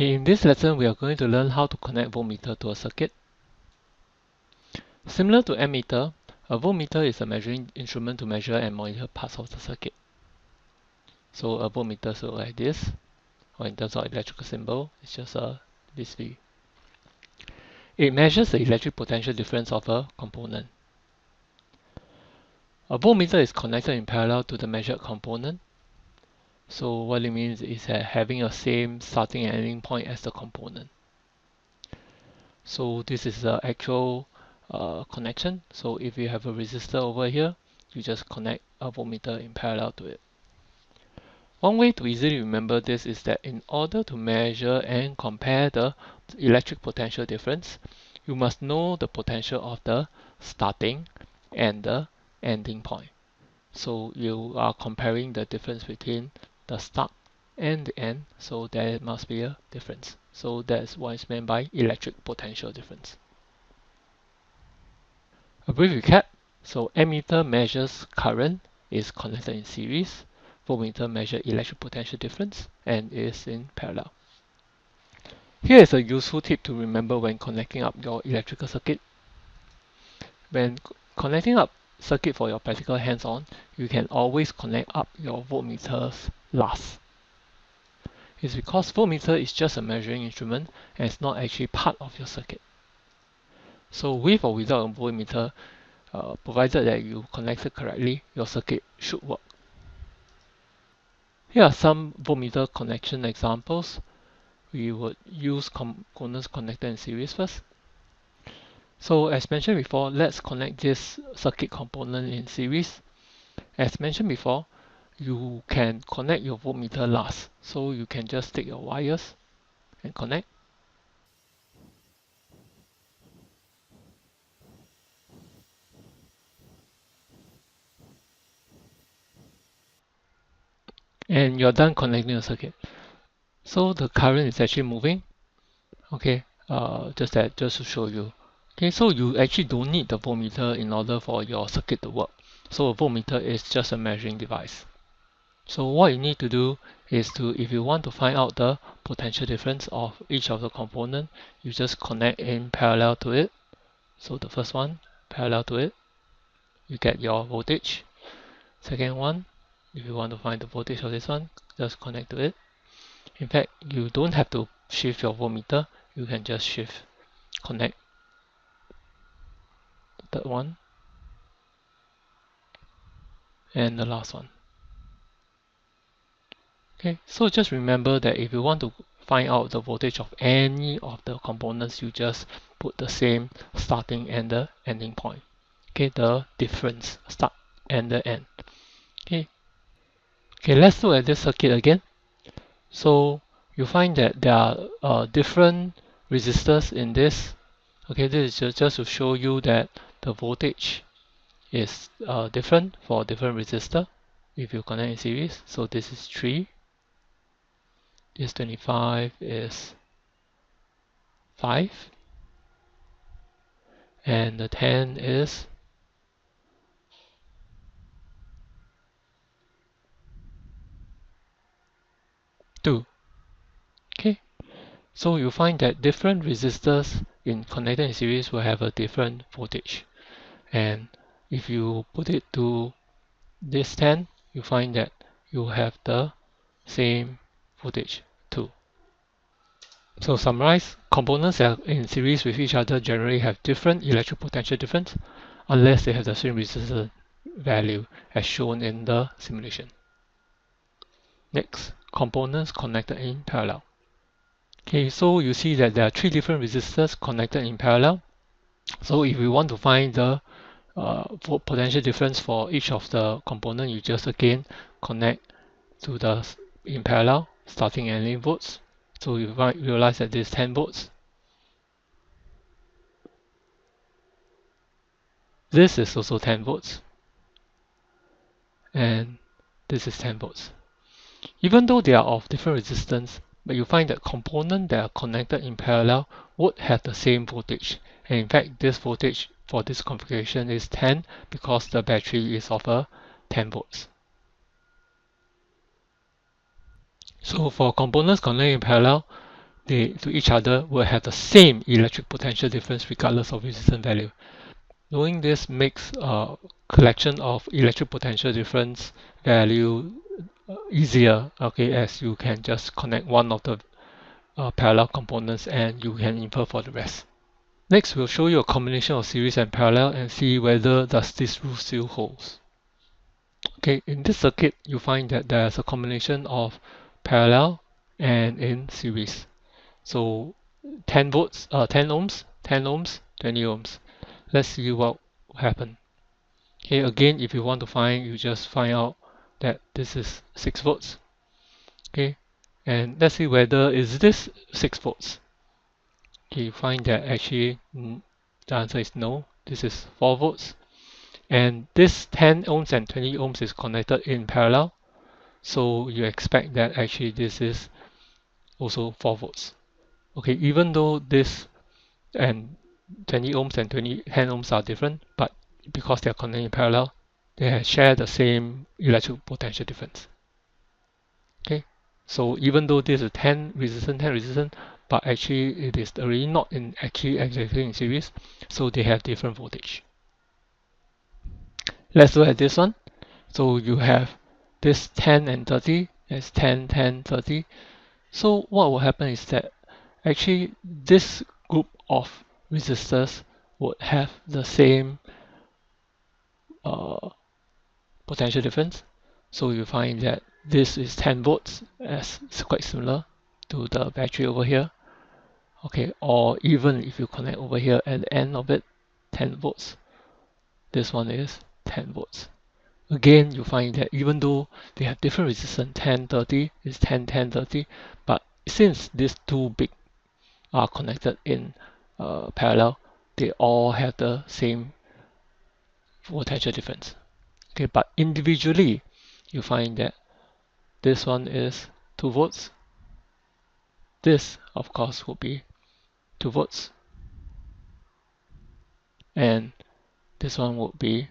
Okay, in this lesson we are going to learn how to connect voltmeter to a circuit. Similar to ammeter, a voltmeter is a measuring instrument to measure and monitor parts of the circuit. So a voltmeter looks like this, or in terms of electrical symbol, it's just this V. It measures the electric potential difference of a component. A voltmeter is connected in parallel to the measured component. So what it means is that having a same starting and ending point as the component. So this is the actual connection. So if you have a resistor over here, you just connect a voltmeter in parallel to it. One way to easily remember this is that in order to measure and compare the electric potential difference, you must know the potential of the starting and the ending point. So you are comparing the difference between the start and the end, so there must be a difference. So that's what is meant by electric potential difference. A brief recap. So ammeter measures current, is connected in series. Voltmeter measures electric potential difference and is in parallel. Here is a useful tip to remember when connecting up your electrical circuit. When connecting up circuit for your practical hands-on, you can always connect up your voltmeters last. It's because voltmeter is just a measuring instrument and it's not actually part of your circuit. So with or without a voltmeter, provided that you connect it correctly, your circuit should work. Here are some voltmeter connection examples. We would use components connected in series first. So as mentioned before, let's connect this circuit component in series. As mentioned before, you can connect your voltmeter last. So you can just take your wires and connect. And you're done connecting the circuit. So the current is actually moving. Okay, just to show you. Okay, so you actually don't need the voltmeter in order for your circuit to work. So a voltmeter is just a measuring device. So what you need to do is if you want to find out the potential difference of each of the component, you just connect in parallel to it. So the first one, parallel to it, you get your voltage. Second one, if you want to find the voltage of this one, just connect to it. In fact, you don't have to shift your voltmeter, you can just connect the third one and the last one. Okay, so just remember that if you want to find out the voltage of any of the components, you just put the same starting and the ending point. Okay, the difference, start and the end. Okay, let's look at this circuit again. So you find that there are different resistors in this. Okay, this is just to show you that the voltage is different for different resistor if you connect in series. So this is 3, this 25 is 5, and the 10 is 2. Okay, so you find that different resistors in connected in series will have a different voltage, and if you put it to this 10, you find that you have the same voltage too. So summarize, components that are in series with each other generally have different electric potential difference unless they have the same resistance value as shown in the simulation. Next, components connected in parallel. Okay, so you see that there are 3 different resistors connected in parallel. So if we want to find the potential difference for each of the component, you just again connect to the in parallel starting and ending volts. So you might realize that this is 10 volts. This is also 10 volts. And this is 10 volts. Even though they are of different resistance, but you find that components that are connected in parallel would have the same voltage. And in fact, this voltage for this configuration is 10 because the battery is of a 10 volts. So for components connected in parallel, they to each other will have the same electric potential difference regardless of resistance value. Knowing this makes a collection of electric potential difference value easier, okay, as you can just connect one of the parallel components and you can infer for the rest. Next, we'll show you a combination of series and parallel and see whether does this rule still holds. Okay, in this circuit, you find that there's a combination of parallel and in series. So 10 volts, 10 ohms, 10 ohms, 20 ohms. Let's see what will happen. Okay, again, if you want to find, you just find out that this is 6 volts. Okay, and let's see whether is this 6 volts. Okay, you find that actually the answer is no. This is 4 volts. And this 10 ohms and 20 ohms is connected in parallel. So you expect that actually this is also 4 volts. Okay, even though this and 20 ohms and 10 ohms are different, but because they are connected in parallel, they share the same electric potential difference. Okay, so even though this is 10 resistance, but actually it is already not in exactly in series, so they have different voltage. Let's look at this one. So you have this 10 and 30 as 10, 10, 30. So what will happen is that actually this group of resistors would have the same potential difference. So you find that this is 10 volts, as it's quite similar to the battery over here. Okay, or even if you connect over here at the end of it, 10 volts. This one is 10 volts. Again, you find that even though they have different resistance, 10, 30 is 10, 10, 30, but since these two big are connected in parallel, they all have the same potential difference. Okay, but individually, you find that this one is 2 volts. This, of course, would be 2 volts. And this one would be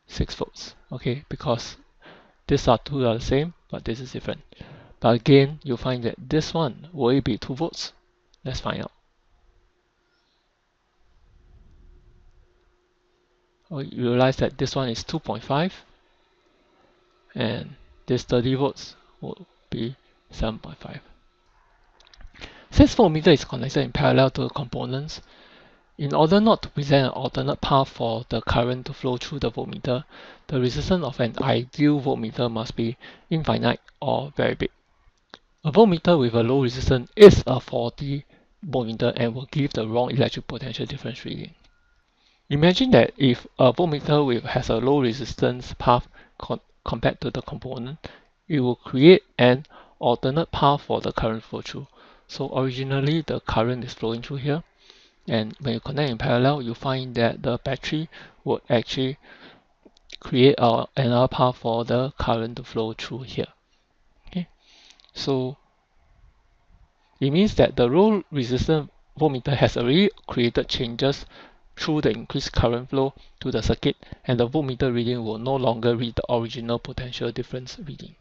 6 volts. Okay, because these are two are the same, but this is different. But again, you'll find that this one will it be 2 volts? Let's find out. You realize that this one is 2.5 and this 30 volts will be 7.5. Since voltmeter is connected in parallel to the components, in order not to present an alternate path for the current to flow through the voltmeter, the resistance of an ideal voltmeter must be infinite or very big. A voltmeter with a low resistance is a faulty voltmeter and will give the wrong electric potential difference reading. Imagine that if a voltmeter has a low resistance path compared to the component, it will create an alternate path for the current flow through. So originally the current is flowing through here, and when you connect in parallel, you find that the battery would actually create another path for the current to flow through here. Okay, so it means that the low resistance voltmeter has already created changes through the increased current flow to the circuit, and the voltmeter reading will no longer read the original potential difference reading.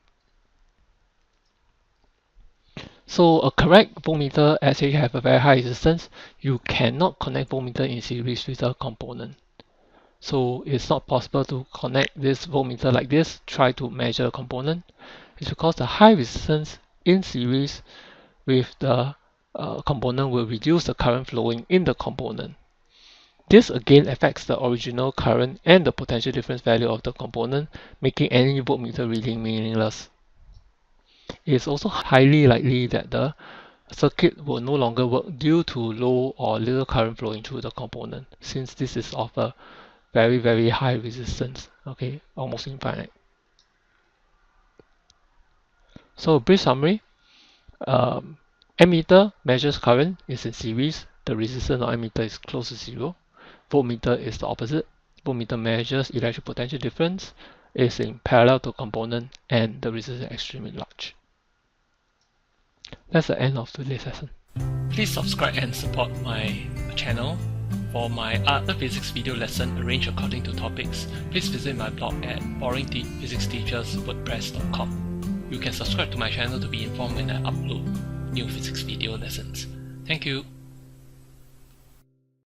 So a correct voltmeter actually have a very high resistance. You cannot connect voltmeter in series with a component. So it's not possible to connect this voltmeter like this, try to measure a component. It's because the high resistance in series with the component will reduce the current flowing in the component. This again affects the original current and the potential difference value of the component, making any voltmeter reading meaningless. It is also highly likely that the circuit will no longer work due to low or little current flowing through the component, since this is of a very, very high resistance, okay, almost infinite. So a brief summary, ammeter measures current, is in series, the resistance of ammeter is close to zero. Voltmeter is the opposite. Voltmeter measures electric potential difference, is in parallel to component, and the resistance is extremely large. That's the end of today's lesson. Please subscribe and support my channel. For my other physics video lesson arranged according to topics, please visit my blog at boringphysicsteacherswordpress.com. You can subscribe to my channel to be informed when I upload. new physics video lessons. Thank you.